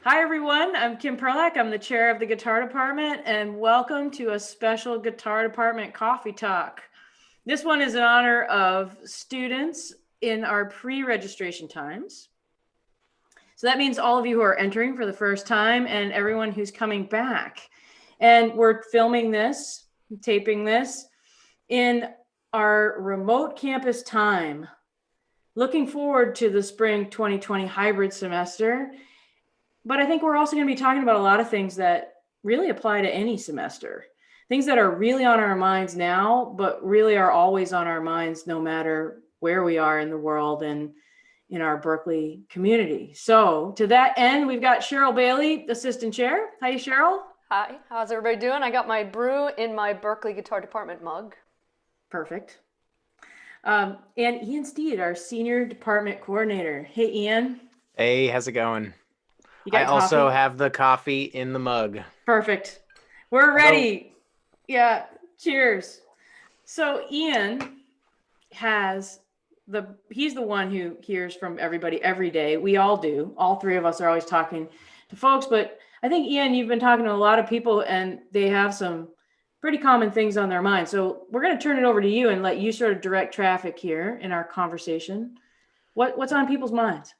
Hi, everyone. I'm Kim Perlak. I'm the chair of the Guitar Department, and welcome to a special Guitar Department Coffee Talk. This one is in honor of students in our pre-registration times. So that means all of you who are entering for the first time and everyone who's coming back. And we're filming this, taping this in our remote campus time. Looking forward to the spring 2020 hybrid semester. But I think we're also going to be talking about a lot of things that really apply to any semester. Things that are really on our minds now, but really are always on our minds no matter where we are in the world and in our Berklee community. So to that end, we've got Cheryl Bailey, Assistant Chair. Hi, Cheryl. Hi, how's everybody doing? I got my brew in my Berklee Guitar Department mug. Perfect. And Ian Steed, our Senior Department Coordinator. Hey, Ian. Hey, how's it going? You I got also coffee? have the coffee in the mug. Perfect. We're Although, ready. Yeah, cheers. So Ian he's the one who hears from everybody every day. We all do. All three of us are always talking to folks, but I think Ian, you've been talking to a lot of people and they have some pretty common things on their mind. So we're going to turn it over to you and let you sort of direct traffic here in our conversation. What's on people's minds?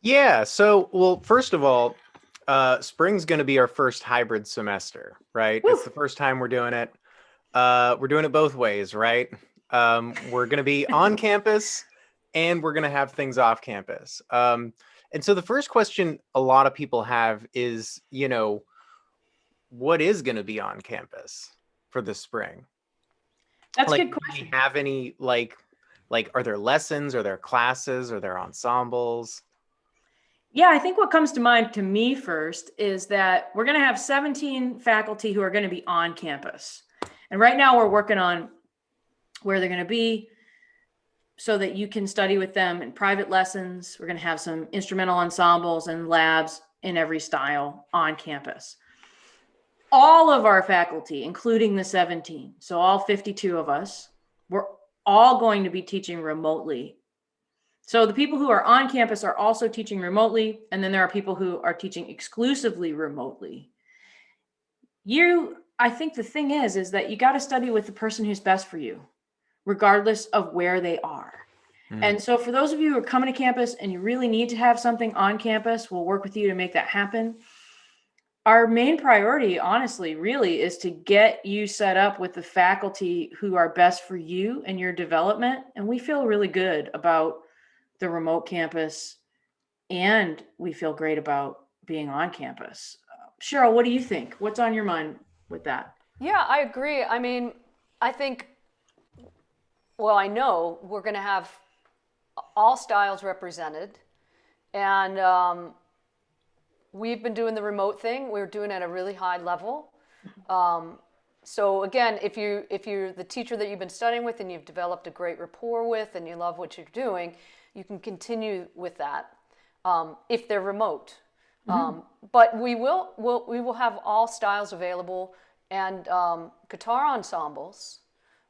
yeah, well, first of all, spring's going to be our first hybrid semester, right? Woo! It's the first time we're doing it. We're doing it both ways, right? We're going to be on campus and we're going to have things off campus. And so the first question a lot of people have is, what is going to be on campus for the spring? That's a Like, good do we question. have any, are there lessons? Are there classes? Are there ensembles? Yeah, I think what comes to mind to me first is that we're going to have 17 faculty who are going to be on campus. And right now we're working on where they're going to be so that you can study with them in private lessons. We're going to have some instrumental ensembles and labs in every style on campus. All of our faculty, including the 17, so all 52 of us, we're all going to be teaching remotely. So the people who are on campus are also teaching remotely, and then there are people who are teaching exclusively remotely. I think the thing is that you got to study with the person who's best for you, regardless of where they are. Mm. And so for those of you who are coming to campus and you really need to have something on campus, we'll work with you to make that happen. Our main priority, honestly, really is to get you set up with the faculty who are best for you and your development. And we feel really good about the remote campus, and we feel great about being on campus. Cheryl, what do you think? What's on your mind with that? Yeah, I agree. I mean, I think, well, I know we're going to have all styles represented. And we've been doing the remote thing. We're doing it at a really high level. So again, if you're the teacher that you've been studying with and you've developed a great rapport with and you love what you're doing, you can continue with that if they're remote. But we will have all styles available and guitar ensembles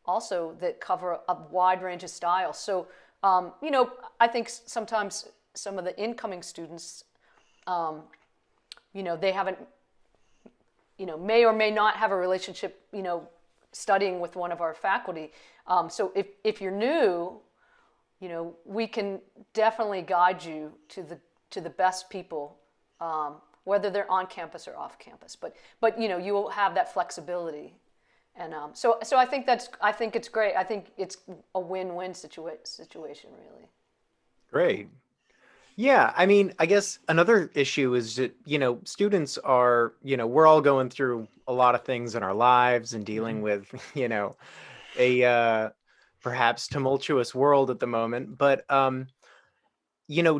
also that cover a wide range of styles. So I think sometimes some of the incoming students, they haven't, may or may not have a relationship, studying with one of our faculty. So if you're new, we can definitely guide you to the best people, whether they're on campus or off campus. But you will have that flexibility, and so I think it's great. I think it's a win-win situation, really. Great. Yeah, I mean, I guess another issue is that, students are, we're all going through a lot of things in our lives and dealing with, a perhaps tumultuous world at the moment. But,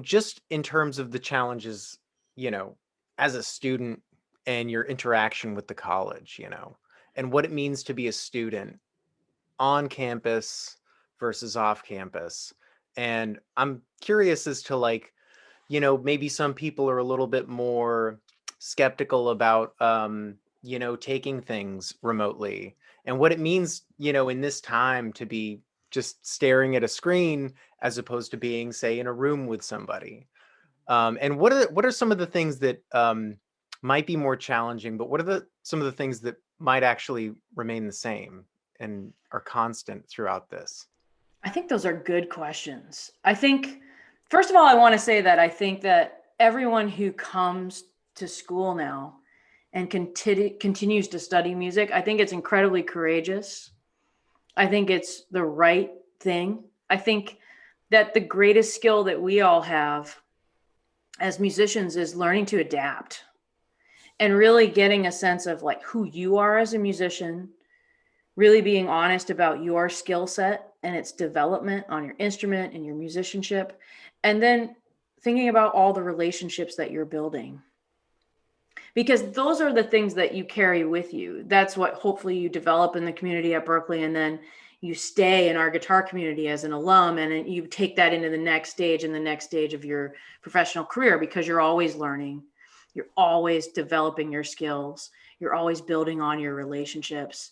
just in terms of the challenges, as a student and your interaction with the college, and what it means to be a student on campus versus off campus. And I'm curious as to maybe some people are a little bit more skeptical about, taking things remotely and what it means, in this time to be just staring at a screen as opposed to being, say, in a room with somebody. And what are some of the things that might be more challenging, but what are some of the things that might actually remain the same and are constant throughout this? I think those are good questions. I think, first of all, I want to say that I think that everyone who comes to school now and continues to study music, I think it's incredibly courageous. I think it's the right thing. I think that the greatest skill that we all have as musicians is learning to adapt and really getting a sense of like who you are as a musician, really being honest about your skill set and its development on your instrument and your musicianship, and then thinking about all the relationships that you're building, because those are the things that you carry with you. That's what hopefully you develop in the community at Berklee, and then you stay in our guitar community as an alum, and you take that into the next stage and the next stage of your professional career, because you're always learning, you're always developing your skills, you're always building on your relationships.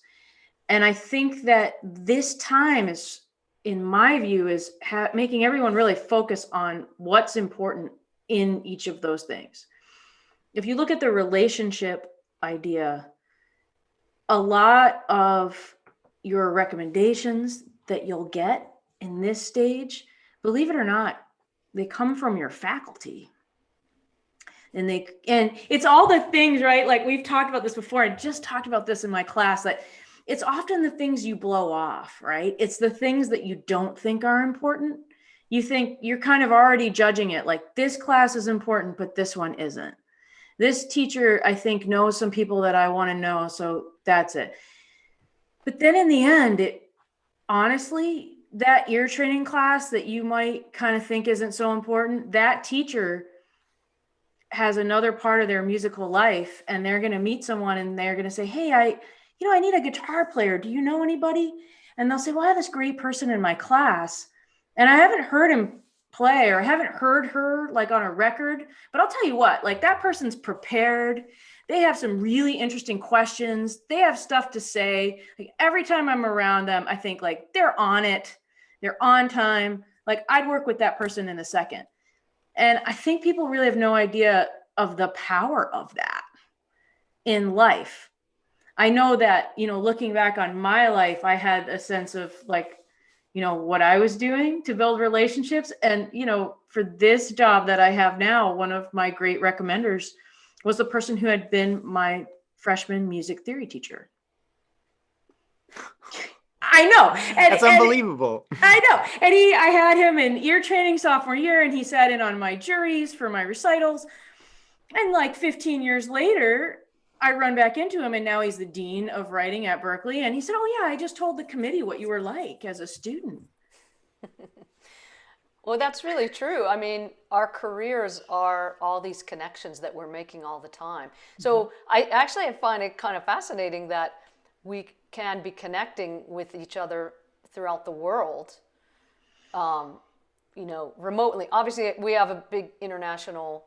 And I think that this time is, in my view, is making everyone really focus on what's important in each of those things. If you look at the relationship idea, a lot of your recommendations that you'll get in this stage, believe it or not, they come from your faculty. And it's all the things, right? Like we've talked about this before. I just talked about this in my class, that it's often the things you blow off, right? It's the things that you don't think are important. You think you're kind of already judging it like this class is important, but this one isn't. This teacher, I think, knows some people that I want to know, so that's it. But then in the end, honestly, that ear training class that you might kind of think isn't so important, that teacher has another part of their musical life, and they're going to meet someone and they're going to say, hey, I need a guitar player. Do you know anybody? And they'll say, well, I have this great person in my class and I haven't heard him play, or I haven't heard her like on a record, but I'll tell you what, like that person's prepared. They have some really interesting questions. They have stuff to say. Like every time I'm around them, I think like they're on it. They're on time. Like I'd work with that person in a second. And I think people really have no idea of the power of that in life. I know that, looking back on my life, I had a sense of like, what I was doing to build relationships. And, for this job that I have now, one of my great recommenders was the person who had been my freshman music theory teacher. I know. That's unbelievable. I know. And I had him in ear training sophomore year, and he sat in on my juries for my recitals. And like 15 years later, I run back into him, and now he's the dean of writing at Berklee. And he said, oh yeah, I just told the committee what you were like as a student. Well, that's really true. I mean, our careers are all these connections that we're making all the time. So I actually find it kind of fascinating that we can be connecting with each other throughout the world, remotely. Obviously, we have a big international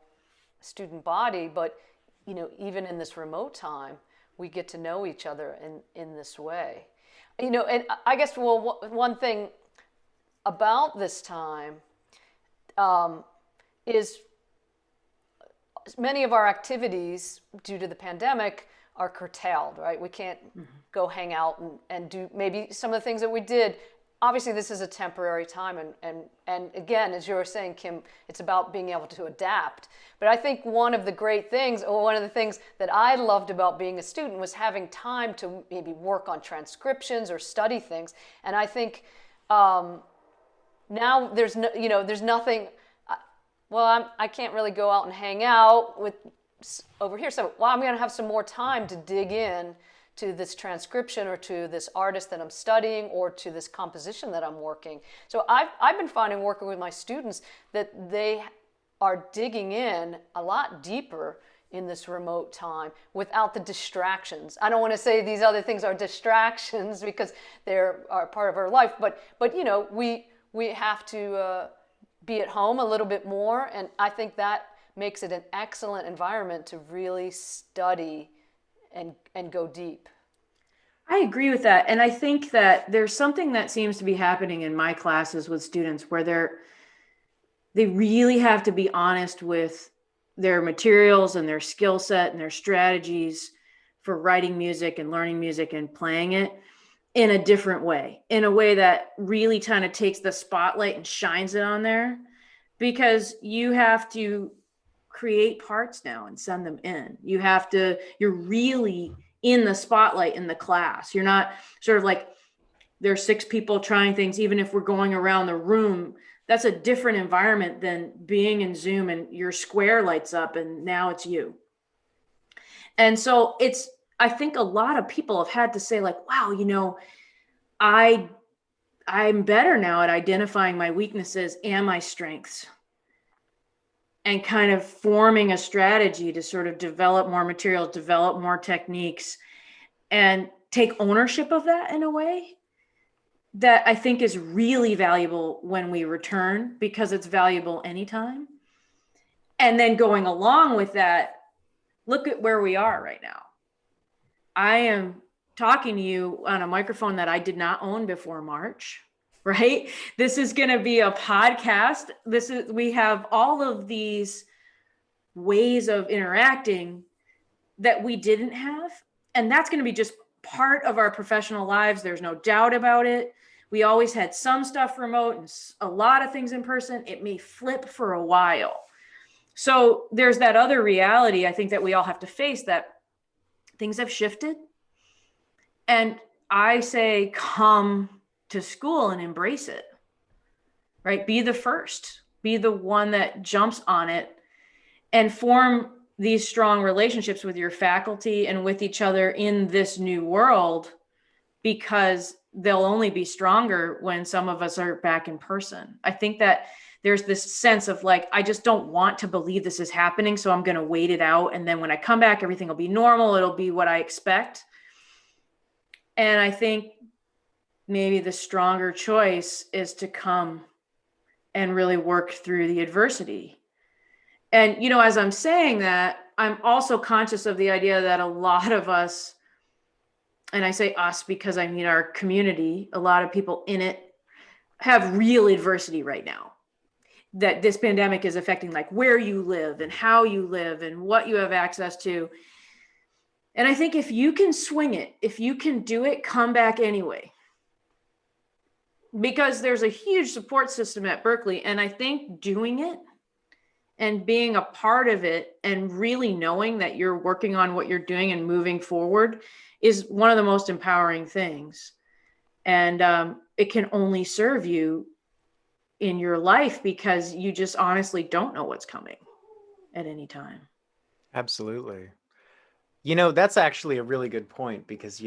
student body, but, even in this remote time, we get to know each other in this way. And I guess, well, one thing about this time is many of our activities due to the pandemic are curtailed, right? We can't go hang out and do maybe some of the things that we did. Obviously, this is a temporary time. And again, as you were saying, Kim, it's about being able to adapt. But I think one of the great things, or one of the things that I loved about being a student, was having time to maybe work on transcriptions or study things. And I think now there's nothing. I can't really go out and hang out with over here. So, I'm going to have some more time to dig in to this transcription, or to this artist that I'm studying, or to this composition that I'm working. So I've been finding, working with my students, that they are digging in a lot deeper in this remote time without the distractions. I don't want to say these other things are distractions, because they're are part of our life, but we have to be at home a little bit more, and I think that makes it an excellent environment to really study and go deep. I agree with that. And I think that there's something that seems to be happening in my classes with students where they really have to be honest with their materials and their skill set and their strategies for writing music and learning music and playing it in a different way, in a way that really kind of takes the spotlight and shines it on there, because you have to create parts now and send them in. You're really in the spotlight in the class. You're not sort of like, there's 6 people trying things, even if we're going around the room. That's a different environment than being in Zoom and your square lights up and now it's you. And so I think a lot of people have had to say, like, wow, I'm better now at identifying my weaknesses and my strengths, and kind of forming a strategy to sort of develop more materials, develop more techniques, and take ownership of that in a way that I think is really valuable when we return, because it's valuable anytime. And then going along with that, look at where we are right now. I am talking to you on a microphone that I did not own before March, right? This is going to be a podcast. We have all of these ways of interacting that we didn't have. And that's going to be just part of our professional lives. There's no doubt about it. We always had some stuff remote and a lot of things in person. It may flip for a while. So there's that other reality, I think, that we all have to face, that things have shifted. And I say, come to school and embrace it, right? Be the first, be the one that jumps on it, and form these strong relationships with your faculty and with each other in this new world, because they'll only be stronger when some of us are back in person. I think that there's this sense of like, I just don't want to believe this is happening, so I'm going to wait it out. And then when I come back, everything will be normal. It'll be what I expect. And I think maybe the stronger choice is to come and really work through the adversity. And, as I'm saying that, I'm also conscious of the idea that a lot of us, and I say us because I mean our community, a lot of people in it have real adversity right now. That this pandemic is affecting like where you live and how you live and what you have access to. And I think if you can swing it, if you can do it, come back anyway. Because there's a huge support system at Berklee. And I think doing it and being a part of it and really knowing that you're working on what you're doing and moving forward is one of the most empowering things. And it can only serve you in your life, because you just honestly don't know what's coming at any time. Absolutely. That's actually a really good point, because,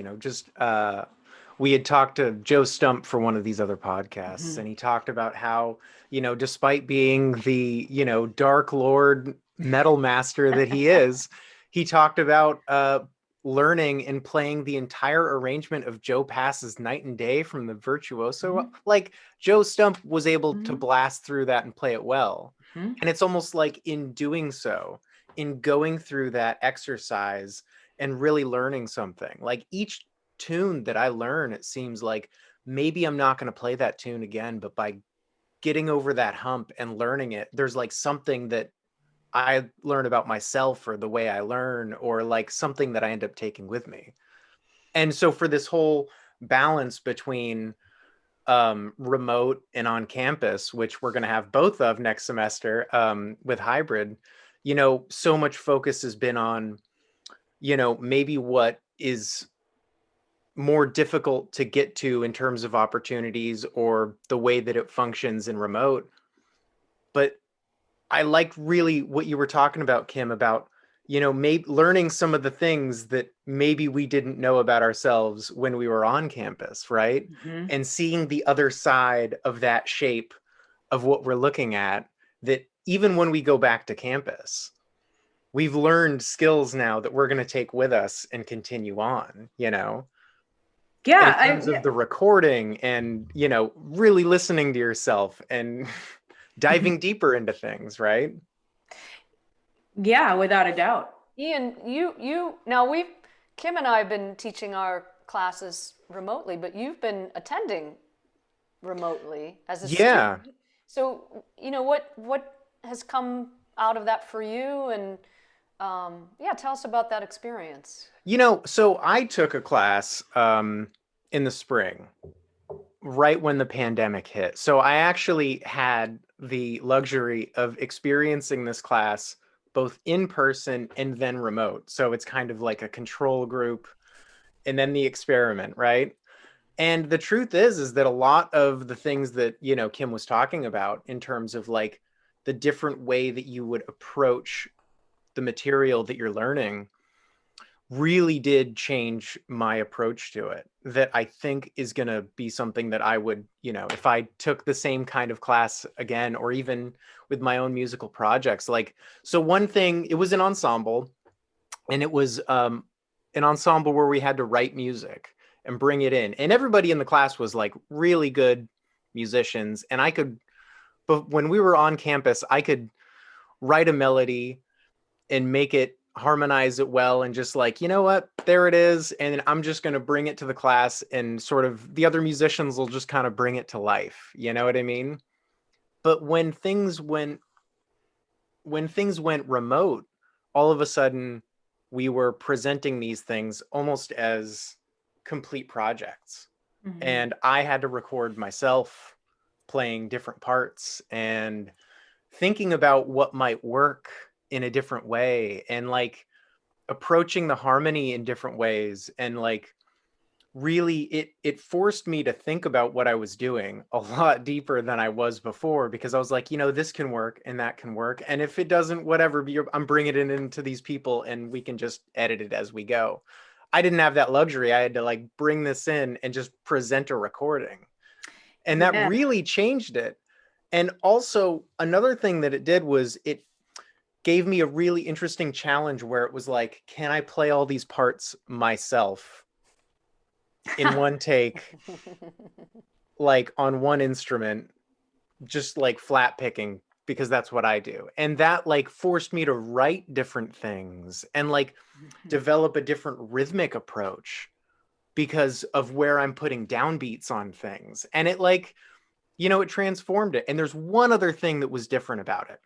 we had talked to Joe Stump for one of these other podcasts, and he talked about how, despite being the, Dark Lord metal master that he is, he talked about learning and playing the entire arrangement of Joe Pass's Night and Day from the Virtuoso. Like, Joe Stump was able to blast through that and play it well. And it's almost like in doing so, in going through that exercise and really learning something, like each tune that I learn, it seems like maybe I'm not going to play that tune again, but by getting over that hump and learning it, there's like something that I learn about myself or the way I learn, or like something that I end up taking with me. And so for this whole balance between remote and on campus, which we're going to have both of next semester with hybrid, so much focus has been on, maybe what is more difficult to get to in terms of opportunities or the way that it functions in remote. But I like really what you were talking about, Kim, about, maybe learning some of the things that maybe we didn't know about ourselves when we were on campus, right? And seeing the other side of that shape of what we're looking at, that even when we go back to campus, we've learned skills now that we're going to take with us and continue on, Yeah. In terms of the recording and, really listening to yourself and diving deeper into things, right? Yeah, without a doubt. Ian, Kim and I have been teaching our classes remotely, but you've been attending remotely as a student. So, what has come out of that for you? And yeah, tell us about that experience. So I took a class in the spring, right when the pandemic hit. So I actually had the luxury of experiencing this class both in person and then remote. So it's kind of like a control group and then the experiment, right? And the truth is that a lot of the things that, Kim was talking about in terms of like the different way that you would approach the material that you're learning really did change my approach to it, that I think is going to be something that I would, if I took the same kind of class again, or even with my own musical projects. Like, so one thing, it was an ensemble, and it was an ensemble where we had to write music and bring it in. And everybody in the class was like really good musicians. And but when we were on campus, I could write a melody and make it harmonize it well, and just like, you know what, there it is, and I'm just going to bring it to the class, and sort of the other musicians will just kind of bring it to life, you know what I mean? But when things went remote, all of a sudden we were presenting these things almost as complete projects. And I had to record myself playing different parts and thinking about what might work in a different way, and like approaching the harmony in different ways. And like really it forced me to think about what I was doing a lot deeper than I was before, because I was like, this can work and that can work, and if it doesn't, whatever, I'm bringing it into these people and we can just edit it as we go. I didn't have that luxury. I had to like bring this in and just present a recording, and that Yeah. really changed it. And also another thing that it did was it gave me a really interesting challenge, where it was like, can I play all these parts myself in one take, like on one instrument, just like flat picking, because that's what I do. And that like forced me to write different things and like develop a different rhythmic approach because of where I'm putting downbeats on things. And it like, it transformed it. And there's one other thing that was different about it.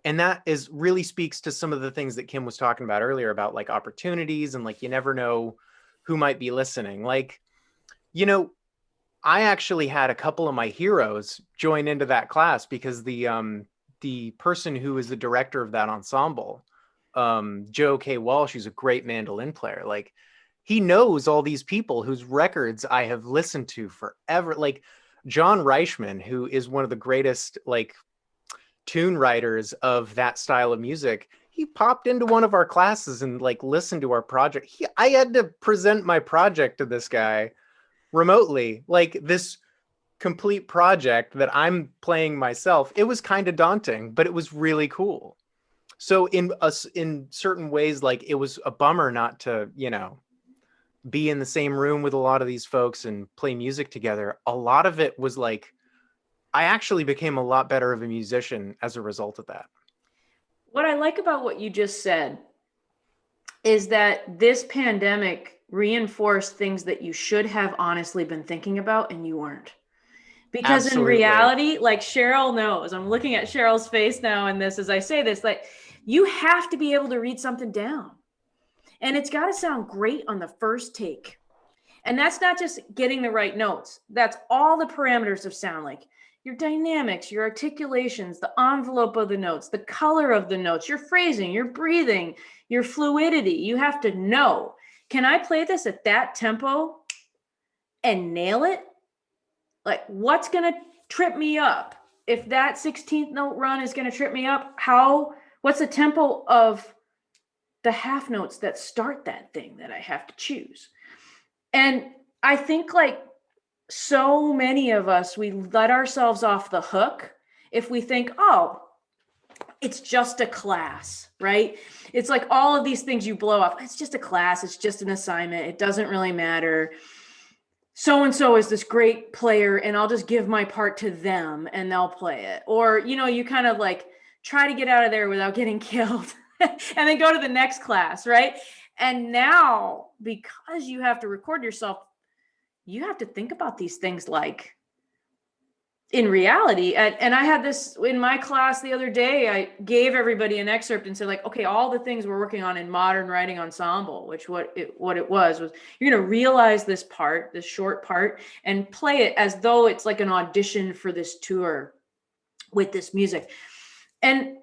And that is really speaks to some of the things that Kim was talking about earlier about like opportunities, and like you never know who might be listening. Like, I actually had a couple of my heroes join into that class, because the person who is the director of that ensemble, Joe K. Walsh, who's a great mandolin player, like he knows all these people whose records I have listened to forever. Like John Reichman, who is one of the greatest like tune writers of that style of music, he popped into one of our classes and like listened to our project. I had to present my project to this guy remotely, like this complete project that I'm playing myself. It was kind of daunting, but it was really cool. So in certain ways, like it was a bummer not to, be in the same room with a lot of these folks and play music together. A lot of it was like, I actually became a lot better of a musician as a result of that. What I like about what you just said is that this pandemic reinforced things that you should have honestly been thinking about and you weren't. Because in Absolutely. reality, like Cheryl knows, I'm looking at Cheryl's face now in this as I say this, like you have to be able to read something down. And it's got to sound great on the first take. And that's not just getting the right notes. That's all the parameters of sound, like your dynamics, your articulations, the envelope of the notes, the color of the notes, your phrasing, your breathing, your fluidity. You have to know, can I play this at that tempo and nail it? Like, what's going to trip me up? If that 16th note run is going to trip me up, what's the tempo of the half notes that start that thing that I have to choose? And I think like so many of us, we let ourselves off the hook if we think, oh, it's just a class, right? It's like all of these things you blow off. It's just a class. It's just an assignment. It doesn't really matter. So and so is this great player, and I'll just give my part to them and they'll play it. Or, you kind of like try to get out of there without getting killed and then go to the next class, right? And now, because you have to record yourself, you have to think about these things like, in reality, and I had this in my class the other day. I gave everybody an excerpt and said, like, okay, all the things we're working on in modern writing ensemble, which what it was you're going to realize this part, this short part, and play it as though it's like an audition for this tour with this music. And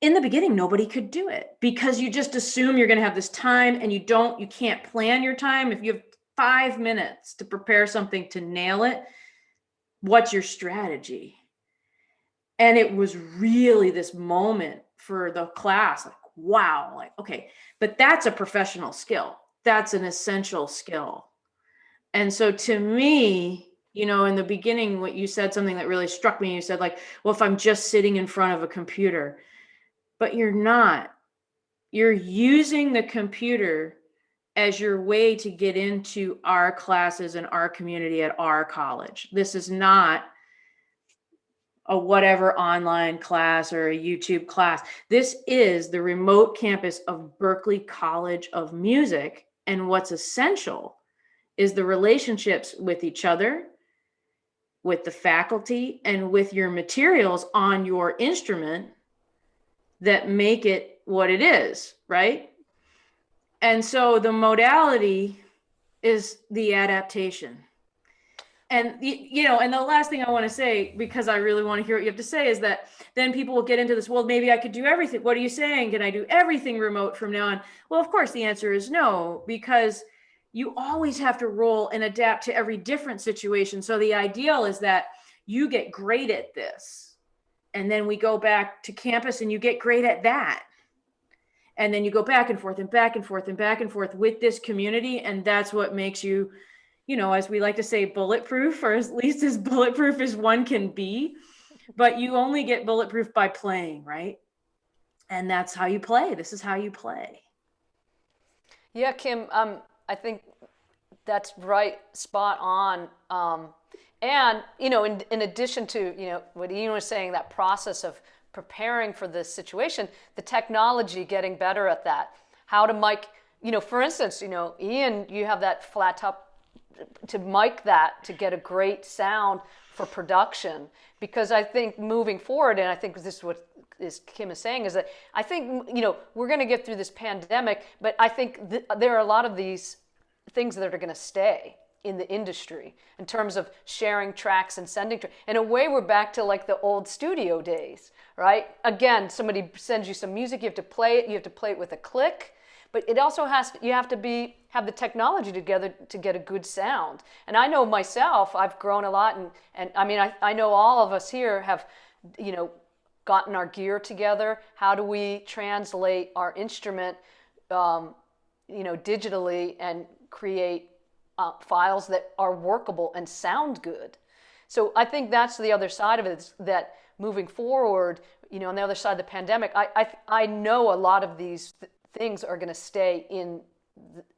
in the beginning, nobody could do it because you just assume you're going to have this time, and you can't plan your time. If you have 5 minutes to prepare something to nail it, what's your strategy? And it was really this moment for the class, like, wow, like, okay, but that's a professional skill. That's an essential skill. And so to me, in the beginning, what you said, something that really struck me, you said, like, well, if I'm just sitting in front of a computer, but you're not. You're using the computer as your way to get into our classes and our community at our college. This is not a whatever online class or a YouTube class. This is the remote campus of Berklee College of Music. And what's essential is the relationships with each other, with the faculty, and with your materials on your instrument that make it what it is, right? And so the modality is the adaptation. And, and the last thing I want to say, because I really want to hear what you have to say, is that then people will get into this, well, maybe I could do everything. What are you saying? Can I do everything remote from now on? Well, of course, the answer is no, because you always have to roll and adapt to every different situation. So the ideal is that you get great at this, and then we go back to campus and you get great at that. And then you go back and forth and back and forth and back and forth with this community. And that's what makes you, as we like to say, bulletproof, or at least as bulletproof as one can be. But you only get bulletproof by playing, right? And that's how you play. This is how you play. Yeah, Kim, I think that's right, spot on. And, in addition to, what Ian was saying, that process of preparing for this situation, the technology, getting better at that. How to mic, for instance, Ian, you have that flat top to mic that to get a great sound for production. Because I think moving forward, and I think this is what Kim is saying, is that I think, we're going to get through this pandemic, but I think there are a lot of these things that are going to stay in the industry in terms of sharing tracks and sending tracks. In a way, we're back to like the old studio days, right? Again, somebody sends you some music, you have to play it, you have to play it with a click, but it also you have to have the technology together to get a good sound. And I know myself, I've grown a lot, and I mean, I know all of us here have, gotten our gear together. How do we translate our instrument, digitally and create files that are workable and sound good? So I think that's the other side of it, is that moving forward, on the other side of the pandemic, I know a lot of these things are going to stay in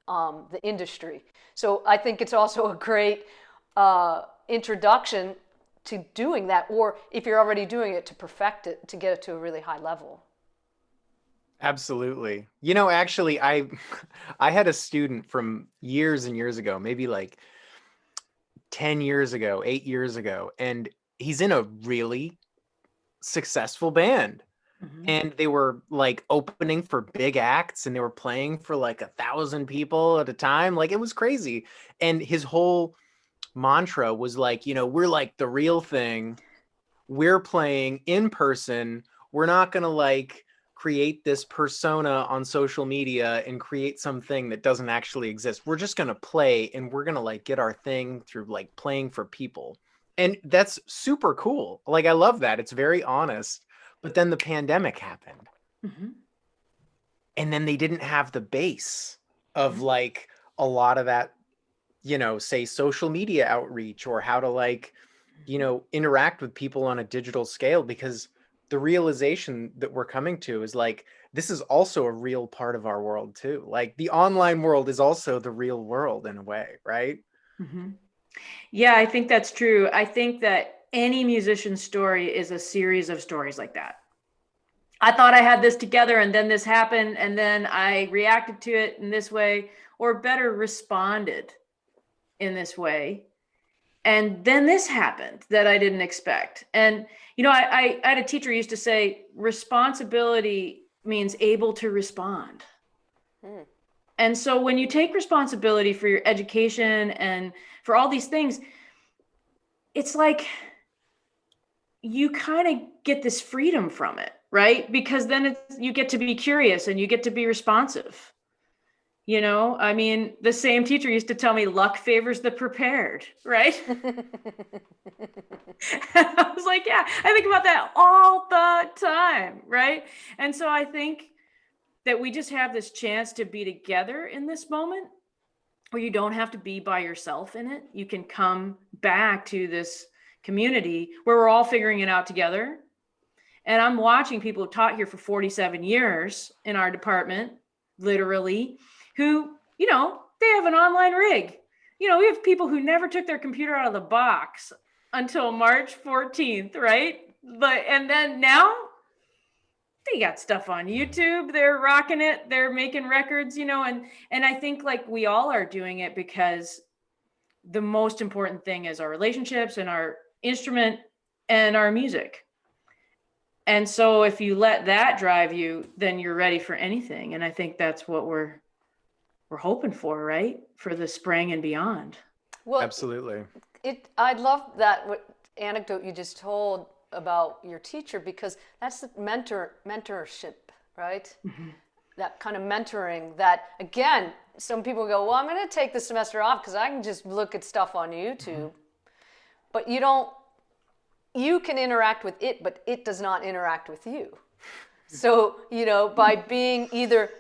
the industry. So I think it's also a great introduction to doing that, or if you're already doing it, to perfect it, to get it to a really high level. Absolutely. Actually, I had a student from years and years ago, maybe like 10 years ago, 8 years ago, and he's in a really successful band. Mm-hmm. And they were like opening for big acts, and they were playing for like 1,000 people at a time. Like, it was crazy. And his whole mantra was like, we're like the real thing. We're playing in person. We're not going to like create this persona on social media and create something that doesn't actually exist. We're just going to play, and we're going to like get our thing through like playing for people. And that's super cool. Like, I love that. It's very honest. But then the pandemic happened. Mm-hmm. And then they didn't have the base of like a lot of that, say social media outreach, or how to like, interact with people on a digital scale, because the realization that we're coming to is like, this is also a real part of our world too. Like, the online world is also the real world in a way, right? Mm-hmm. Yeah, I think that's true. I think that any musician's story is a series of stories like that. I thought I had this together, and then this happened, and then I reacted to it in this way, or better, responded in this way. And then this happened that I didn't expect. And, I had a teacher who used to say, responsibility means able to respond. Hmm. And so when you take responsibility for your education and for all these things, it's like you kind of get this freedom from it, right? Because then you get to be curious and you get to be responsive. I mean, the same teacher used to tell me luck favors the prepared, right? I was like, yeah, I think about that all the time, right? And so I think that we just have this chance to be together in this moment where you don't have to be by yourself in it. You can come back to this community where we're all figuring it out together. And I'm watching people who taught here for 47 years in our department, literally, who, they have an online rig. We have people who never took their computer out of the box until March 14th, right? And then now they got stuff on YouTube. They're rocking it. They're making records, and I think like we all are doing it because the most important thing is our relationships and our instrument and our music. And so if you let that drive you, then you're ready for anything. And I think that's what we're hoping for, right? For the spring and beyond. Well, Absolutely. I love that anecdote you just told about your teacher, because that's the mentorship, right? Mm-hmm. That kind of mentoring that, again, some people go, well, I'm going to take the semester off because I can just look at stuff on YouTube. Mm-hmm. But you can interact with it, but it does not interact with you. So, by being either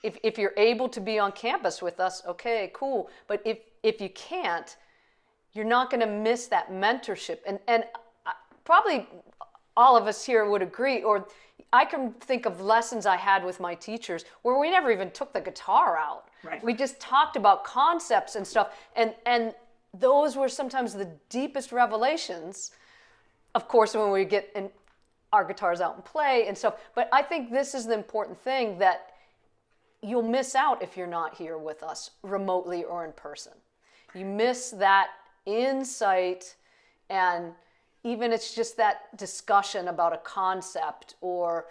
if you're able to be on campus with us, okay, cool. But if you can't, you're not going to miss that mentorship. And probably all of us here would agree, or I can think of lessons I had with my teachers where we never even took the guitar out. Right. We just talked about concepts and stuff. And those were sometimes the deepest revelations, of course, when we get our guitars out and play and stuff. But I think this is the important thing, that you'll miss out if you're not here with us remotely or in person. You miss that insight, and even it's just that discussion about a concept, or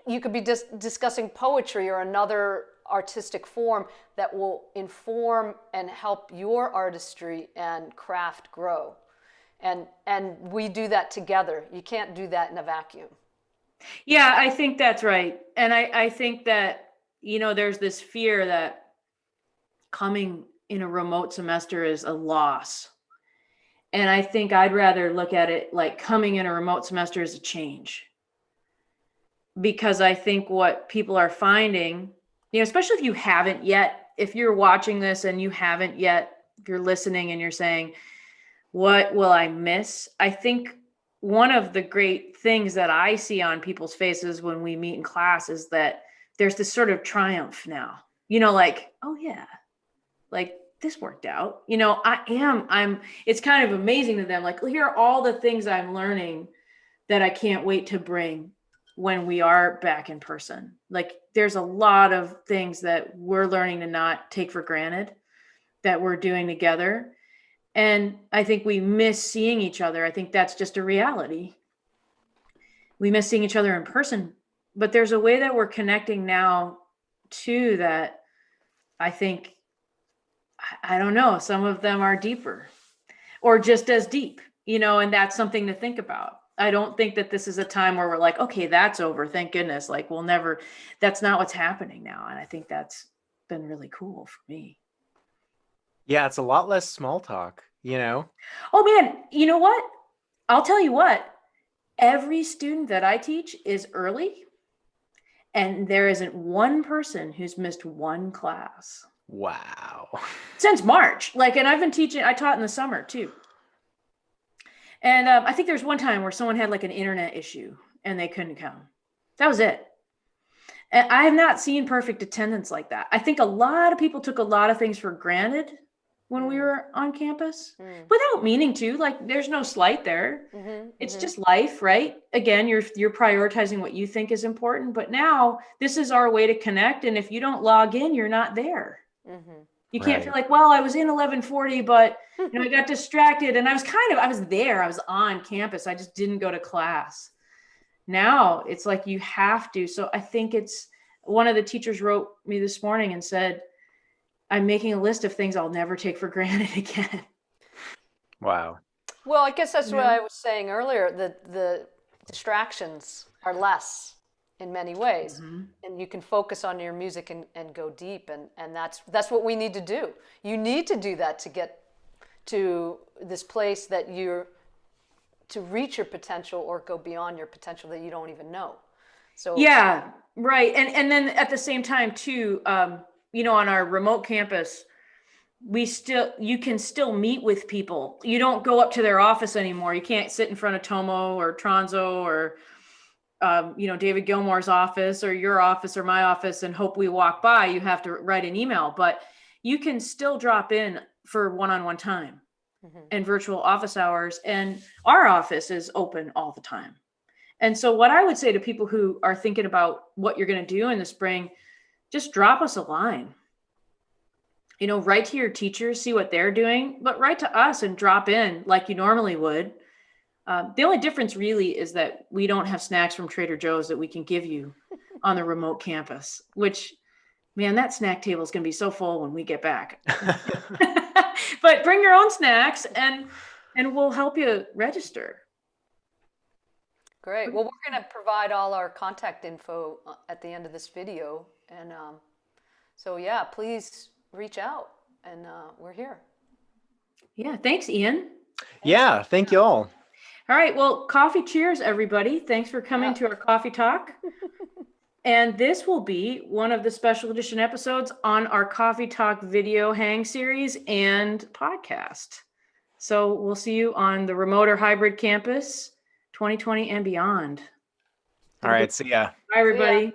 you could be discussing poetry or another artistic form that will inform and help your artistry and craft grow. And we do that together. You can't do that in a vacuum. Yeah, I think that's right. And I think that, there's this fear that coming in a remote semester is a loss. And I think I'd rather look at it like coming in a remote semester is a change. Because I think what people are finding, especially if you haven't yet, if you're watching this and you haven't yet, if you're listening and you're saying, what will I miss? I think one of the great things that I see on people's faces when we meet in class is that there's this sort of triumph now, like, oh yeah, like this worked out. It's kind of amazing to them. Like, here are all the things I'm learning that I can't wait to bring when we are back in person. Like, there's a lot of things that we're learning to not take for granted that we're doing together. And I think we miss seeing each other. I think that's just a reality. We miss seeing each other in person, but there's a way that we're connecting now too, that I think, I don't know, some of them are deeper or just as deep, and that's something to think about. I don't think that this is a time where we're like, okay, that's over. Thank goodness. Like that's not what's happening now. And I think that's been really cool for me. Yeah, it's a lot less small talk, Oh man, you know what? I'll tell you what, every student that I teach is early, and there isn't one person who's missed one class. Wow. Since March. And I've been teaching, I taught in the summer too. And I think there's one time where someone had like an internet issue and they couldn't come. That was it. And I have not seen perfect attendance like that. I think a lot of people took a lot of things for granted when we were on campus without meaning to. Like, there's no slight there. It's just life, right? Again, you're prioritizing what you think is important. But now this is our way to connect. And if you don't log in, you're not there. You can't feel Right. like, well, I was in 1140, but I got distracted and I was there, I was on campus. I just didn't go to class. Now it's like you have to. So I think it's one of the teachers wrote me this morning and said, I'm making a list of things I'll never take for granted again. Wow. Well, I guess that's what Yeah. I was saying earlier. The distractions are less in many ways, and you can focus on your music and go deep, and that's what we need to do. You need to do that to get to this place that you're to reach your potential or go beyond your potential that you don't even know. So Yeah, right. And then at the same time too, on our remote campus, you can still meet with people. You don't go up to their office anymore. You can't sit in front of Tomo or Tronzo or David Gilmore's office or your office or my office and hope we walk by. You have to write an email, but you can still drop in for one-on-one time and virtual office hours. And our office is open all the time. And so what I would say to people who are thinking about what you're going to do in the spring, just drop us a line. Write to your teachers, see what they're doing, but write to us and drop in like you normally would. The only difference really is that we don't have snacks from Trader Joe's that we can give you on the remote campus, which, man, that snack table is going to be so full when we get back. But bring your own snacks and we'll help you register. great. Well, we're going to provide all our contact info at the end of this video, and so yeah, please reach out, and we're here. Yeah, thanks, Ian. Yeah, thank you all. All right, well, coffee cheers, everybody. Thanks for coming to our coffee talk. And this will be one of the special edition episodes on our Coffee Talk video hang series and podcast. So we'll see you on the remote or hybrid campus 2020 and beyond. All right, see ya. Bye, everybody.